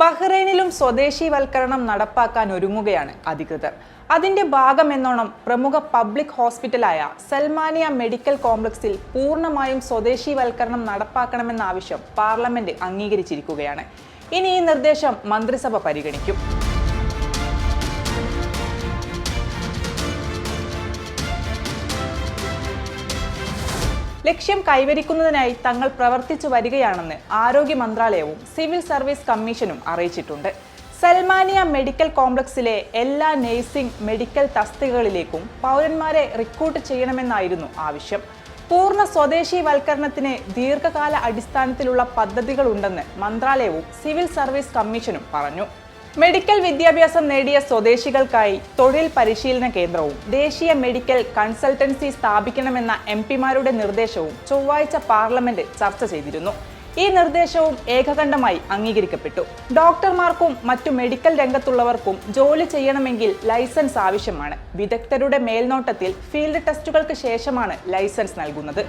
ബഹ്റൈനിലും സ്വദേശീവൽക്കരണം നടപ്പാക്കാൻ ഒരുങ്ങുകയാണ് അധികൃതർ. അതിന്റെ ഭാഗമെന്നോണം പ്രമുഖ പബ്ലിക് ഹോസ്പിറ്റലായ സൽമാനിയ മെഡിക്കൽ കോംപ്ലക്സിൽ പൂർണ്ണമായും സ്വദേശീവൽക്കരണം നടപ്പാക്കണമെന്ന ആവശ്യം പാർലമെന്റ് അംഗീകരിച്ചിരിക്കുകയാണ്. ഇനി ഈ നിർദ്ദേശം മന്ത്രിസഭ പരിഗണിക്കും. ലക്ഷ്യം കൈവരിക്കുന്നതിനായി തങ്ങൾ പ്രവർത്തിച്ചു വരികയാണെന്ന് ആരോഗ്യ മന്ത്രാലയവും സിവിൽ സർവീസ് കമ്മീഷനും അറിയിച്ചിട്ടുണ്ട്. സൽമാനിയ മെഡിക്കൽ കോംപ്ലക്സിലെ എല്ലാ നഴ്സിംഗ് മെഡിക്കൽ തസ്തികകളിലേക്കും പൗരന്മാരെ റിക്രൂട്ട് ചെയ്യണമെന്നായിരുന്നു ആവശ്യം. പൂർണ്ണ സ്വദേശീവൽക്കരണത്തിന് ദീർഘകാല അടിസ്ഥാനത്തിലുള്ള പദ്ധതികളുണ്ടെന്ന് മന്ത്രാലയവും സിവിൽ സർവീസ് കമ്മീഷനും പറഞ്ഞു. മെഡിക്കൽ വിദ്യാഭ്യാസം നേടിയ സ്വദേശികൾക്കായി തൊഴിൽ പരിശീലന കേന്ദ്രവും ദേശീയ മെഡിക്കൽ കൺസൾട്ടൻസി സ്ഥാപിക്കണമെന്ന എംപിമാരുടെ നിർദ്ദേശവും ചൊവ്വാഴ്ച പാർലമെന്റ് ചർച്ച ചെയ്തിരുന്നു. ഈ നിർദ്ദേശവും ഏകകണ്ഠമായി അംഗീകരിക്കപ്പെട്ടു. ഡോക്ടർമാർക്കും മറ്റു മെഡിക്കൽ രംഗത്തുള്ളവർക്കും ജോലി ചെയ്യണമെങ്കിൽ ലൈസൻസ് ആവശ്യമാണ്. വിദഗ്ധരുടെ മേൽനോട്ടത്തിൽ ഫീൽഡ് ടെസ്റ്റുകൾക്ക് ശേഷമാണ് ലൈസൻസ് നൽകുന്നത്.